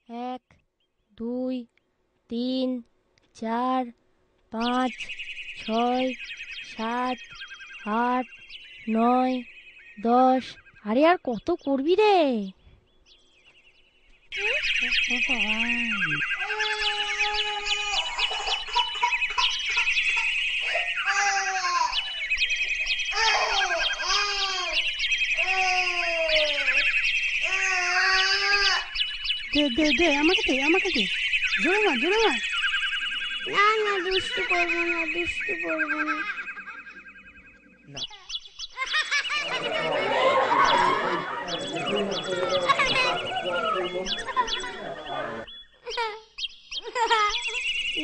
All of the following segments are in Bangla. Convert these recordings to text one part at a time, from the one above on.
এক, দুই, তিন, চার, পাঁচ, ছয়, সাত, আট, নয়, 10। আরে আর কত করবি রে? দে আমাকে দে, জোরে মার। না না, দুষ্টু করবো না।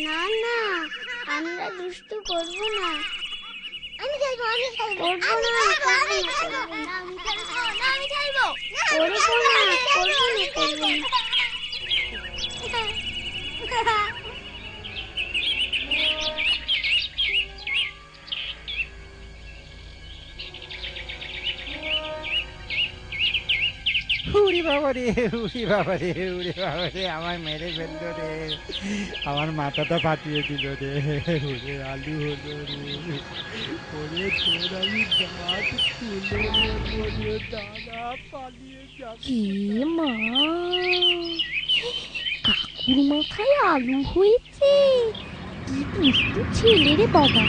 না না, আমরা দুষ্টু করবো না। আমি খেলবো। করবো না। উড়ি বাবা রে, আমার মেরে ফেললো রে, আমার মাথাটা ফাটিয়ে দিল রে, ওরে আলু হলো রে, ওরে তোর আমি দাঁত খুলে নেবো দাদা, পালিয়ে যাবি। এ মা, কাকুর মাথায় আলু হয়েছে! কি দুষ্টু ছেলে রে বাবা!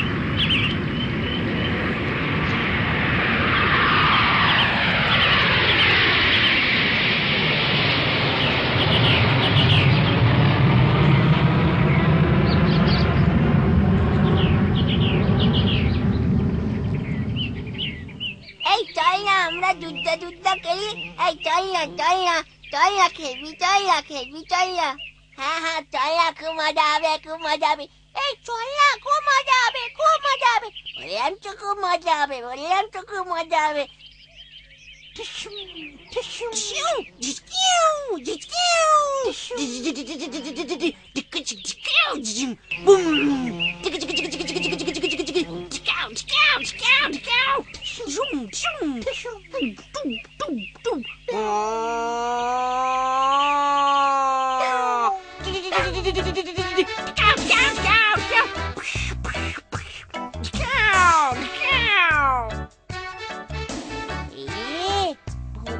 এই চল না, আমরা যুদ্ধ করি। এই চল না খেলবি, চল না। হ্যাঁ চল না, খুব মজা হবে। এই চল না, খুব মজা হবে। বললাম তো খুব মজা হবে।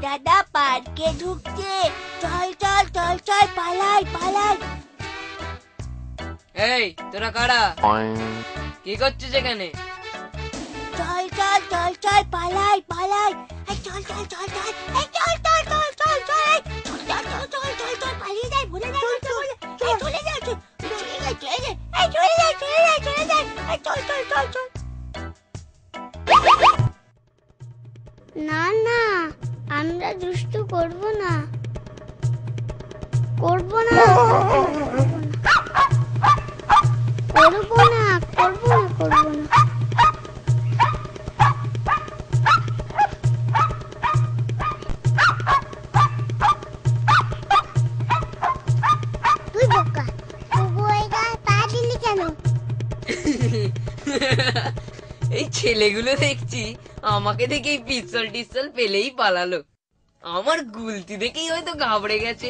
দাদা পার্কে ঢুকছে, চল পালাই। এই তোরা কারা? কি করছিস এখানে? চল পালাই। এই চল পালিয়ে যাই, ভুলে যাই। চলে যাই। না না, আমরা দুষ্টু করবো না। তুই বোকা, তবু এই গায়ে পা দিলি কেন? এই ছেলেগুলো দেখছি আমাকে দেখেই পিস্তল টিস্তল পেলেই পালালো। আমার গুলতি দেখেই হয়তো ঘাবড়ে গেছে।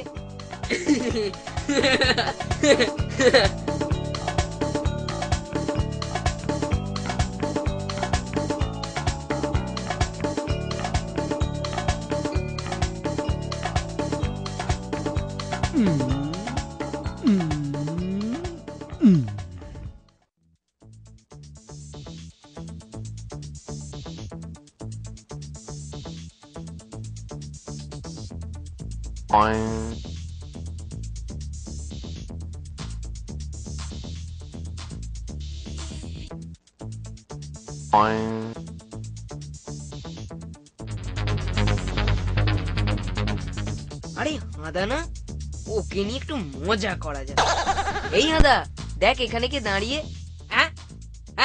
আরে হাঁদা না, ওকে নিয়ে একটু মজা করা যায়। এই হাঁদা, দেখ এখানে কে দাঁড়িয়ে। হ্যাঁ,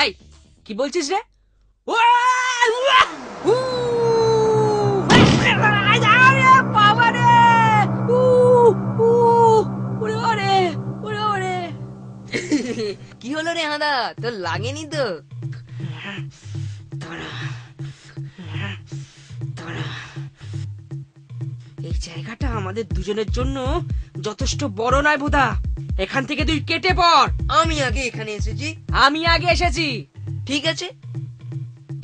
এই কি বলছিস রে? কি হলো রে হাঁদা, তোর লাগেনি তো? এই জায়গাটা আমাদের দুজনের জন্য যথেষ্ট বড় নয় ভোদা। এখান থেকে তুই কেটে পড়। আমি আগে এখানে এসেছি, আমি আগে এসেছি। ঠিক আছে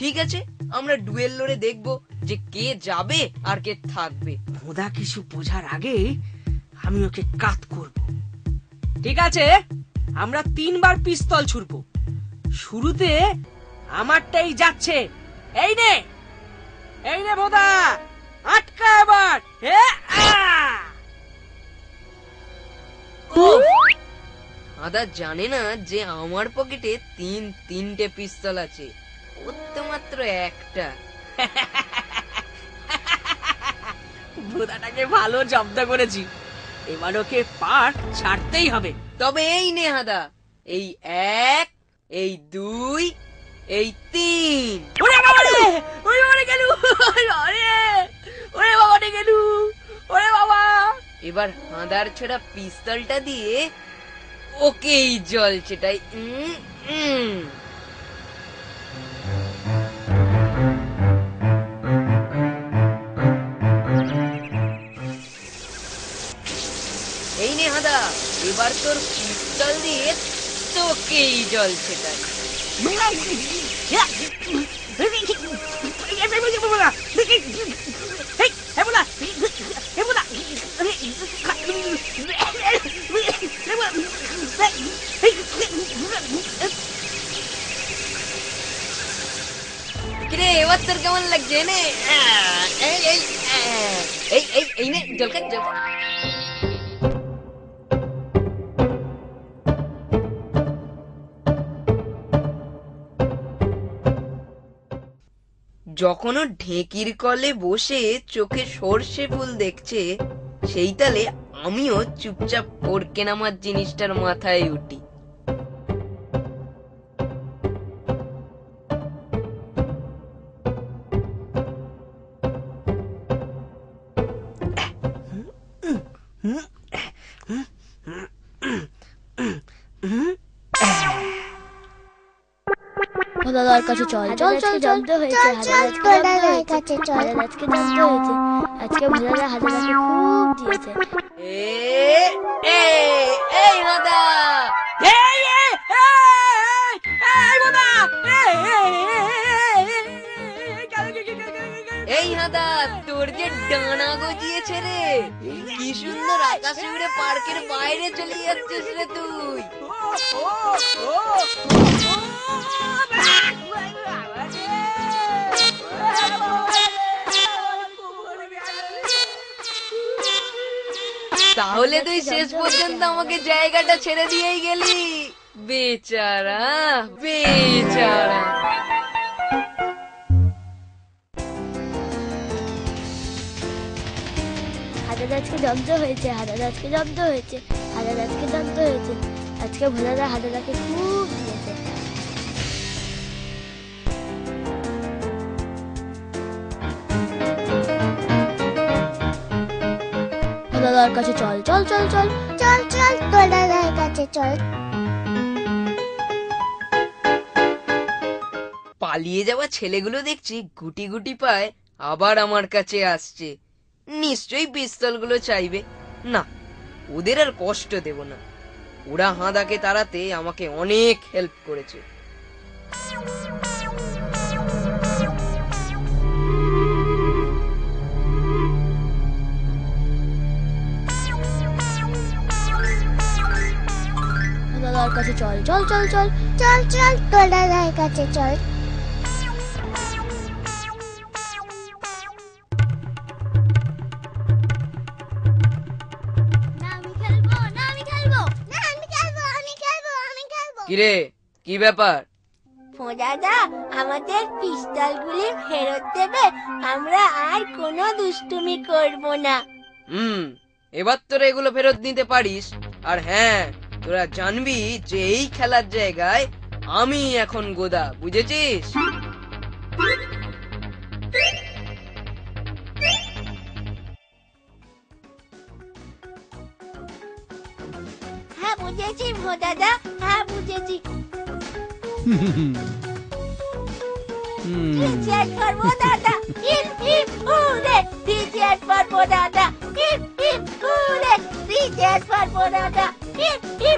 ঠিক আছে, আমরা ডুয়েল লড়ে দেখবো যে কে যাবে আর কে থাকবে। ভোদা কিছু বোঝার আগে আমি ওকে কাত করব। ঠিক আছে, আমরা 3 বার পিস্তল ছুড়বো। শুরুতে আমারটাই যাচ্ছে। এই নে ভোদা, আটকা এবার। আদা জানে না যে আমার পকেটে 3টে পিস্তল আছে, ওর তো মাত্র একটা। ভোদাটাকে ভালো জব্দ করেছি, এবার ওকে পার ছাড়তেই হবে। তবে এই নে হাদা, এই 1, এই 2, এই 3। ওরে বাবা রে, ওরে বাবা রে, গেল। ওরে বাবা রে, গেল। ওরে বাবা। এবার হাঁদার ছেড়া পিস্তলটা দিয়ে ওকেই জল ছেটাই। এই নে হাঁদা, এবার তোর পিস্তল দিয়ে তোকেই জল ছেটাই। কিরে, এবার তোর কেমন লাগছে? নে এই নে জল খা, জল খা। যখন ও ঢেকির কলে বসে চোখে সর্ষে ফুল দেখছে, সেই তালে আমিও চুপচাপ ওর কেনামার জিনিসটার মাথায় উঠি। ভোলাদার কাছে চল চল চল জানতে হয়েছে, ভোলাদার কাছে চল, আজকে জানতে হয়েছে। আজকে ভোলাদা হাজারাকে খুব দিয়েছে। এই হাদা, এই হাদা, তোর যে ডানা গজিয়েছে রে, কি সুন্দর আকাশে উড়ে পার্কের বাইরে চলে যাচ্ছিস রে তুই। তাহলে তুই শেষ পর্যন্ত আমাকে জায়গাটা ছেড়ে দিয়েই গেলি। বেচারা বেচারা। হাজার আজকে জব্দ হয়েছে, হাজার আজকে জব্দ হয়েছে, হাজার আজকে জব্দ হয়েছে। আজকে ভোলাদা হাজারাকে খুব দিয়েছে। ভোলাদার কাছে চল চল চল চল চল চল, ভোলাদার কাছে চল। পালিয়ে যাওয়া ছেলেগুলো দেখছি গুটি গুটি পায় আবার আমার কাছে আসছে। নিশ্চয়ই পিস্তলগুলো চাইবে। না, ওদের আর কষ্ট দেব না। ওরা হাঁদাকে তাড়াতে আমাকে অনেক হেল্প করেছে। ভোলাদার কাছে চল চল চল চল চল চল, ভোলাদার কাছে চল। কিরে, কি ব্যাপার? দাদা, আমাদের পিস্তলগুলি ফেরত দেবে, আমরা আর কোনো দুষ্টুমি করব না। এবার তোরা এগুলো ফেরত নিতে পারিস। আর হ্যাঁ, তোরা জানবি যে এই খেলার জায়গায় আমি এখন গোদা, বুঝেছিস? হ্যাঁ বুঝেছি দাদা, হ্যাঁ বুঝেছি। দাদা, cheers for Bonanza. Hip hip hooray! 3 cheers for Bonanza. Hip hip